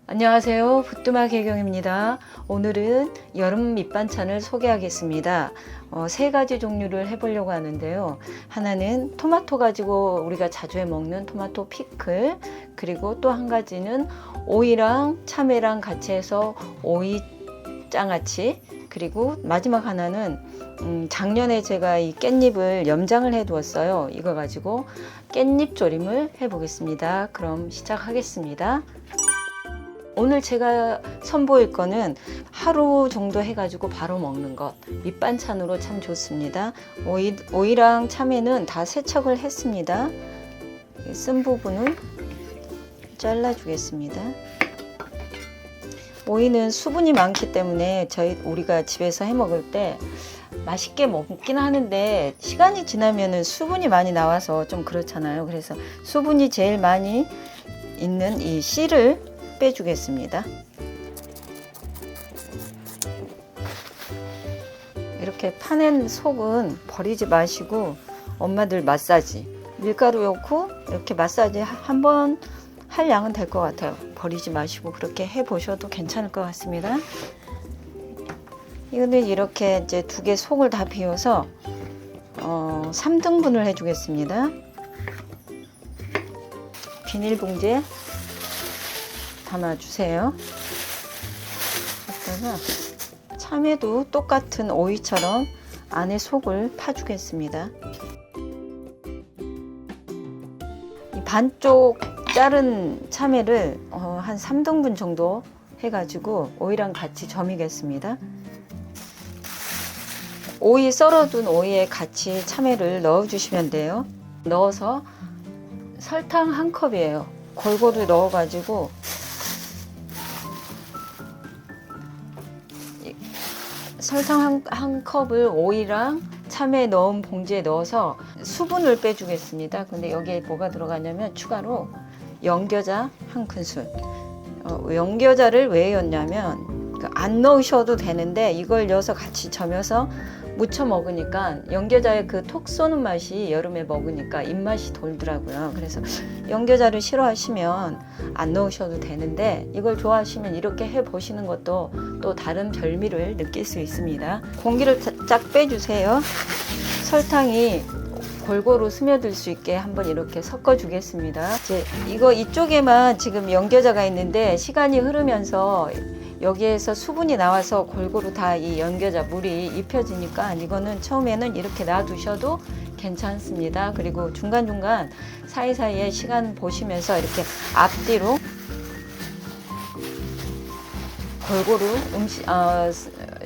안녕하세요. 부뚜막 해경입니다. 오늘은 여름 밑반찬을 소개하겠습니다. 세 가지 종류를 해보려고 하는데요. 하나는 토마토 가지고 우리가 자주 해 먹는 토마토 피클, 그리고 또 한 가지는 오이랑 참외랑 같이 해서 오이 장아찌, 그리고 마지막 하나는 작년에 제가 이 깻잎을 염장을 해 두었어요. 이거 가지고 깻잎 조림을 해 보겠습니다. 그럼 시작하겠습니다. 오늘 제가 선보일 거는 하루 정도 해가지고 바로 먹는 것, 밑반찬으로 참 좋습니다. 오이랑 참외는 다 세척을 했습니다. 쓴 부분을 잘라주겠습니다. 오이는 수분이 많기 때문에 우리가 집에서 해 먹을 때 맛있게 먹긴 하는데 시간이 지나면은 수분이 많이 나와서 좀 그렇잖아요. 그래서 수분이 제일 많이 있는 이 씨를 빼주겠습니다. 이렇게 파낸 속은 버리지 마시고 엄마들 마사지 밀가루 넣고 이렇게 마사지 한번 할 양은 될 것 같아요. 버리지 마시고 그렇게 해 보셔도 괜찮을 것 같습니다. 이거는 이렇게 이제 두 개 속을 다 비워서 3등분을 해 주겠습니다. 비닐봉지에 담아주세요. 여기다가 참외도 똑같은 오이처럼 안에 속을 파주겠습니다. 이 반쪽 자른 참외를 한 3등분 정도 해가지고 오이랑 같이 점이겠습니다. 오이 썰어둔 오이에 같이 참외를 넣어주시면 돼요. 넣어서 설탕 1컵이에요. 골고루 넣어가지고 설탕 한 컵을 오이랑 참외 넣은 봉지에 넣어서 수분을 빼주겠습니다. 근데 여기에 뭐가 들어가냐면 추가로 연겨자 한 큰술. 연겨자를 왜 넣냐면 안 넣으셔도 되는데 이걸 넣어서 같이 저며서 무쳐 먹으니까 연겨자의 그 톡 쏘는 맛이 여름에 먹으니까 입맛이 돌더라고요. 그래서 연겨자를 싫어하시면 안 넣으셔도 되는데 이걸 좋아하시면 이렇게 해 보시는 것도 또 다른 별미를 느낄 수 있습니다. 공기를 쫙 빼주세요. 설탕이 골고루 스며들 수 있게 한번 이렇게 섞어 주겠습니다. 이제 이쪽에만 지금 연겨자가 있는데 시간이 흐르면서 여기에서 수분이 나와서 골고루 다 이 연겨자 물이 입혀지니까 이거는 처음에는 이렇게 놔두셔도 괜찮습니다. 그리고 중간중간 사이사이에 시간 보시면서 이렇게 앞뒤로 골고루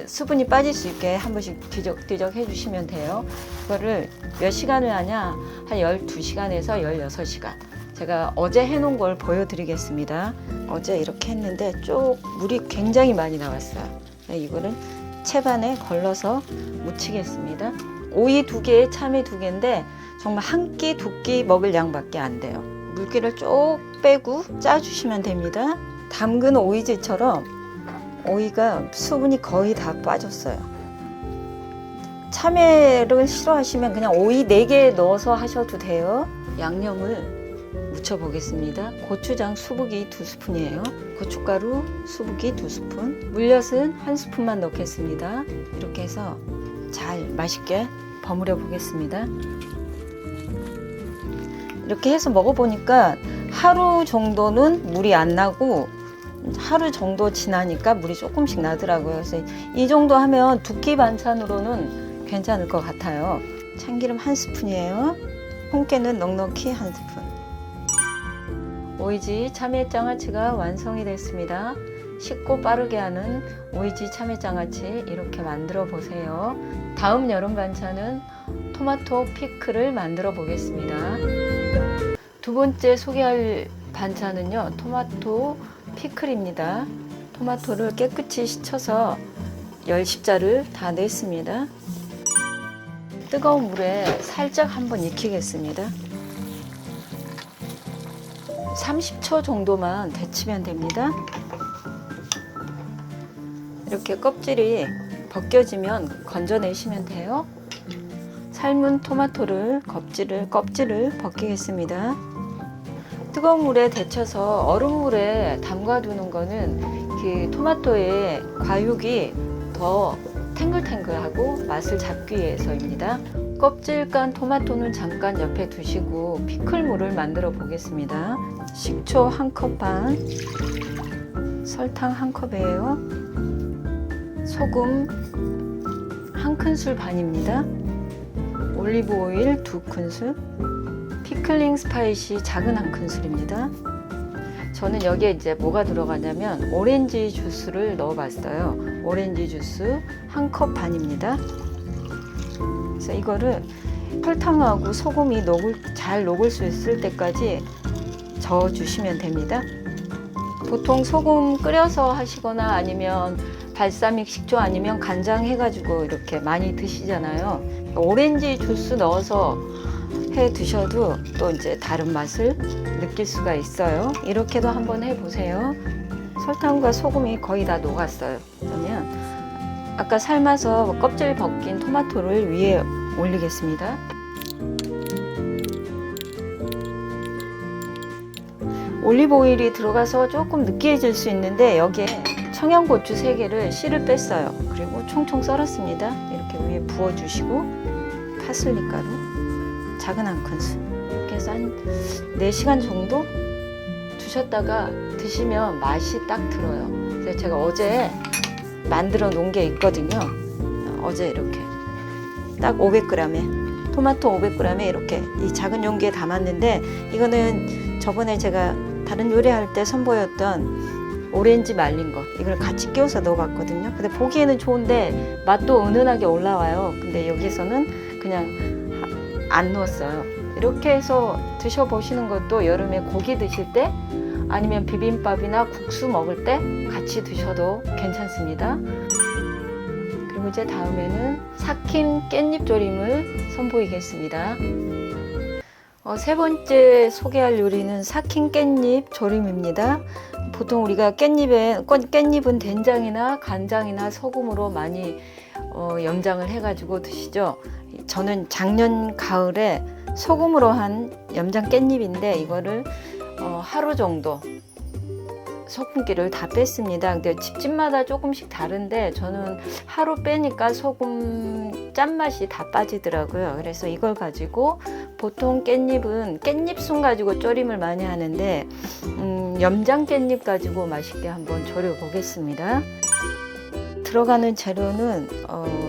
수분이 빠질 수 있게 한 번씩 뒤적뒤적 해주시면 돼요. 이거를 몇 시간을 하냐? 한 12시간에서 16시간. 제가 어제 해놓은 걸 보여드리겠습니다. 어제 이렇게 했는데 물이 굉장히 많이 나왔어요. 이거는 채반에 걸러서 묻히겠습니다. 오이 2개, 참외 2개인데 정말 한 끼, 2끼 먹을 양밖에 안 돼요. 물기를 쭉 빼고 짜주시면 됩니다. 담근 오이지처럼 오이가 수분이 거의 다 빠졌어요. 참외를 싫어하시면 그냥 오이 4개 넣어서 하셔도 돼요. 양념을 묻혀 보겠습니다. 고추장 수북이 2스푼이에요. 고춧가루 수북이 2스푼, 물엿은 1스푼만 넣겠습니다. 이렇게 해서 잘 맛있게 버무려 보겠습니다. 이렇게 해서 먹어보니까 하루 정도는 물이 안 나고 하루 정도 지나니까 물이 조금씩 나더라고요. 그래서 이 정도 하면 2끼 반찬으로는 괜찮을 것 같아요. 참기름 1스푼이에요. 홍깨는 넉넉히 1스푼. 오이지 참외 장아찌가 완성이 됐습니다. 쉽고 빠르게 하는 오이지 참외 장아찌 이렇게 만들어 보세요. 다음 여름 반찬은 토마토 피클을 만들어 보겠습니다. 두 번째 소개할 반찬은요, 토마토 피클입니다. 토마토를 깨끗이 씻어서 10자를 다 냈습니다. 뜨거운 물에 살짝 한번 익히겠습니다. 30초 정도만 데치면 됩니다. 이렇게 껍질이 벗겨지면 건져내시면 돼요. 삶은 토마토를 껍질을 벗기겠습니다. 뜨거운 물에 데쳐서 얼음물에 담가두는 거는 그 토마토의 과육이 더 탱글탱글하고 맛을 잡기 위해서입니다. 껍질 깐 토마토는 잠깐 옆에 두시고 피클물을 만들어 보겠습니다. 식초 1컵 반, 설탕 1컵이에요. 소금 1큰술 반입니다. 올리브 오일 2큰술, 피클링 스파이시 작은 1큰술입니다. 저는 여기에 이제 뭐가 들어가냐면 오렌지 주스를 넣어봤어요. 오렌지 주스 1컵 반입니다. 그래서 이거를 설탕하고 소금이 잘 녹을 수 있을 때까지 저어주시면 됩니다. 보통 소금 끓여서 하시거나 아니면 발사믹 식초 아니면 간장 해가지고 이렇게 많이 드시잖아요. 오렌지 주스 넣어서 해 드셔도 또 이제 다른 맛을 느낄 수가 있어요. 이렇게도 한번 해보세요. 설탕과 소금이 거의 다 녹았어요. 그러면 아까 삶아서 껍질 벗긴 토마토를 위에 올리겠습니다. 올리브 오일이 들어가서 조금 느끼해질 수 있는데 여기에 청양고추 3개를 씨를 뺐어요. 그리고 총총 썰었습니다. 이렇게 위에 부어주시고 파슬리 가루 작은 1큰술 이렇게 해서 한 4시간 정도 두셨다가 드시면 맛이 딱 들어요. 그래서 제가 어제 만들어 놓은 게 있거든요. 어제 이렇게 딱 500g에 토마토 500g에 이렇게 이 작은 용기에 담았는데 이거는 저번에 제가 다른 요리할 때 선보였던 오렌지 말린 거 이걸 같이 끼워서 넣어봤거든요. 근데 보기에는 좋은데 맛도 은은하게 올라와요. 근데 여기서는 그냥 안 넣었어요. 이렇게 해서 드셔보시는 것도 여름에 고기 드실 때 아니면 비빔밥이나 국수 먹을 때 같이 드셔도 괜찮습니다. 그리고 이제 다음에는 삭힌 깻잎 조림을 선보이겠습니다. 세 번째 소개할 요리는 삭힌 깻잎 조림입니다. 보통 우리가 깻잎은 된장이나 간장이나 소금으로 많이 염장을 해가지고 드시죠. 저는 작년 가을에 소금으로 한 염장 깻잎인데 이거를 하루 정도 소금기를 다 뺐습니다. 근데 집집마다 조금씩 다른데 저는 하루 빼니까 소금 짠맛이 다 빠지더라고요. 그래서 이걸 가지고 보통 깻잎은 깻잎순 가지고 조림을 많이 하는데 염장 깻잎 가지고 맛있게 한번 조려 보겠습니다. 들어가는 재료는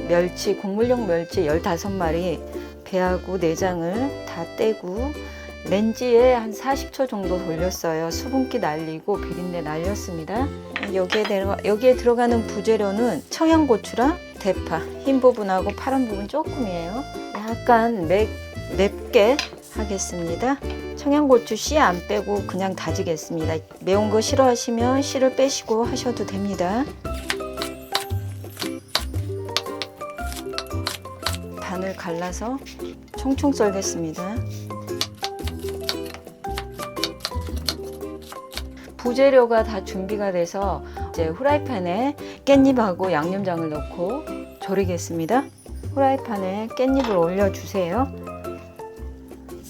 멸치, 국물용 멸치 15마리 배하고 내장을 다 떼고 렌지에 한 40초 정도 돌렸어요. 수분기 날리고 비린내 날렸습니다. 여기에 들어가는 부재료는 청양고추랑 대파, 흰 부분하고 파란 부분 조금이에요. 약간 맵게 하겠습니다. 청양고추 씨 안 빼고 그냥 다지겠습니다. 매운 거 싫어하시면 씨를 빼시고 하셔도 됩니다. 반을 갈라서 총총 썰겠습니다. 부재료가 다 준비가 돼서 이제 후라이팬에 깻잎하고 양념장을 넣고 졸이겠습니다. 후라이팬에 깻잎을 올려주세요.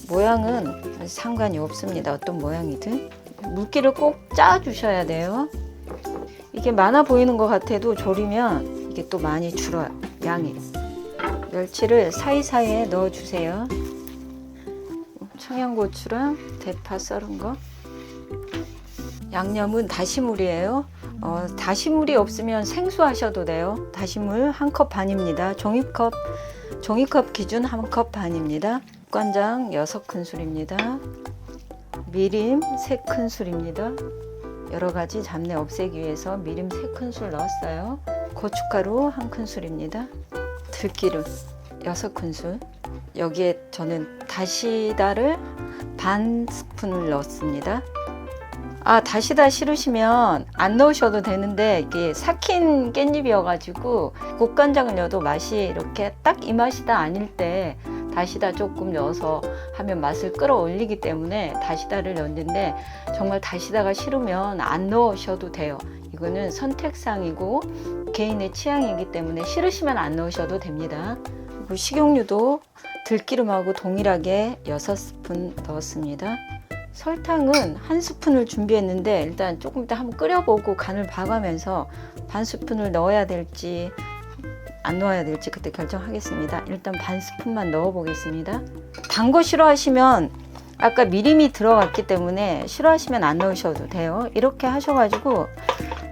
모양은 상관이 없습니다. 어떤 모양이든 물기를 꼭 짜주셔야 돼요. 이게 많아 보이는 것 같아도 졸이면 이게 또 많이 줄어요. 양이. 멸치를 사이사이에 넣어주세요. 청양고추랑 대파 썰은 거. 양념은 다시물이에요. 다시물이 없으면 생수 하셔도 돼요. 다시물 1컵 반입니다. 종이컵 기준 1컵 반입니다. 국간장 6큰술입니다. 미림 3큰술입니다. 여러가지 잡내 없애기 위해서 미림 3큰술 넣었어요. 고춧가루 1큰술입니다. 들기름 6큰술. 여기에 저는 다시다를 반 스푼을 넣었습니다. 다시다 싫으시면 안 넣으셔도 되는데 이게 삭힌 깻잎이어가지고 국간장을 넣어도 맛이 이렇게 딱 이 맛이다 아닐 때 다시다 조금 넣어서 하면 맛을 끌어올리기 때문에 다시다를 넣는데 정말 다시다가 싫으면 안 넣으셔도 돼요. 이거는 선택사항이고 개인의 취향이기 때문에 싫으시면 안 넣으셔도 됩니다. 그리고 식용유도 들기름하고 동일하게 6스푼 넣었습니다. 설탕은 한 스푼을 준비했는데 일단 조금 이따 한번 끓여보고 간을 봐가면서 반 스푼을 넣어야 될지 안 넣어야 될지 그때 결정하겠습니다. 일단 반 스푼만 넣어 보겠습니다. 단 거 싫어하시면 아까 미림이 들어갔기 때문에 싫어하시면 안 넣으셔도 돼요. 이렇게 하셔가지고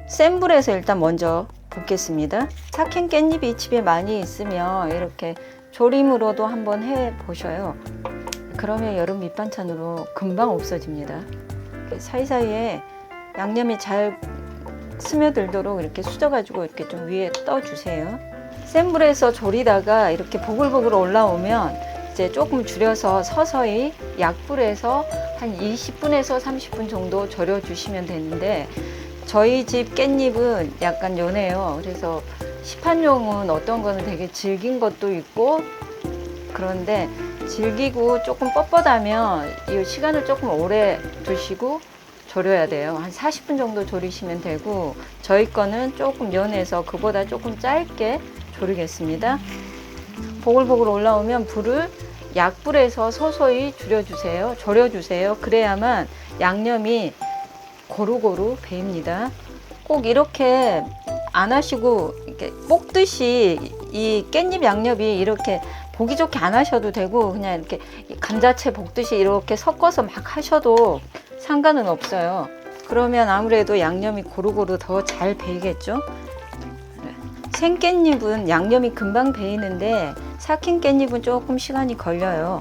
센 불에서 일단 먼저 볶겠습니다. 삭힌 깻잎이 집에 많이 있으면 이렇게 조림으로도 한번 해 보셔요. 그러면 여름 밑반찬으로 금방 없어집니다. 사이사이에 양념이 잘 스며들도록 이렇게 수저가지고 이렇게 좀 위에 떠주세요. 센 불에서 졸이다가 이렇게 보글보글 올라오면 이제 조금 줄여서 서서히 약불에서 한 20분에서 30분 정도 절여주시면 되는데 저희 집 깻잎은 약간 연해요. 그래서 시판용은 어떤 거는 되게 질긴 것도 있고 그런데 질기고 조금 뻣뻣하면 이 시간을 조금 오래 두시고 졸여야 돼요. 한 40분 정도 졸이시면 되고 저희 거는 조금 연해서 그보다 조금 짧게 졸이겠습니다. 보글보글 올라오면 불을 약불에서 서서히 줄여주세요. 졸여주세요. 그래야만 양념이 고루고루 배입니다. 꼭 이렇게 안 하시고 이렇게 볶듯이 이 깻잎 양념이 이렇게 보기 좋게 안 하셔도 되고 그냥 이렇게 감자채 볶듯이 이렇게 섞어서 막 하셔도 상관은 없어요. 그러면 아무래도 양념이 고루고루 더 잘 배이겠죠. 생깻잎은 양념이 금방 배이는데 삭힌 깻잎은 조금 시간이 걸려요.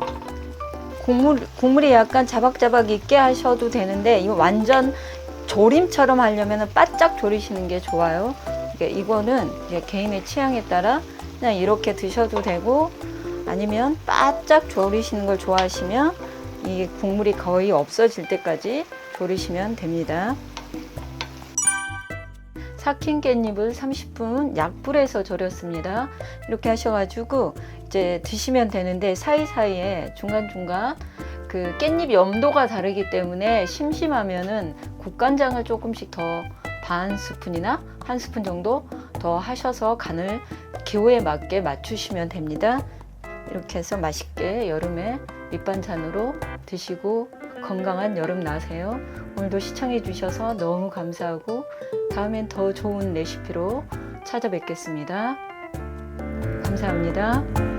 국물이 약간 자박자박 있게 하셔도 되는데 이거 완전 조림처럼 하려면 바짝 졸이시는 게 좋아요. 이거는 개인의 취향에 따라 그냥 이렇게 드셔도 되고 아니면 바짝 졸이시는 걸 좋아하시면 이 국물이 거의 없어질 때까지 졸이시면 됩니다. 삭힌 깻잎을 30분 약불에서 졸였습니다. 이렇게 하셔가지고 이제 드시면 되는데 사이사이에 중간중간 그 깻잎 염도가 다르기 때문에 심심하면은 국간장을 조금씩 더 반 스푼이나 한 스푼 정도 더 하셔서 간을 기호에 맞게 맞추시면 됩니다. 이렇게 해서 맛있게 여름에 밑반찬으로 드시고 건강한 여름 나세요. 오늘도 시청해 주셔서 너무 감사하고 다음엔 더 좋은 레시피로 찾아뵙겠습니다. 감사합니다.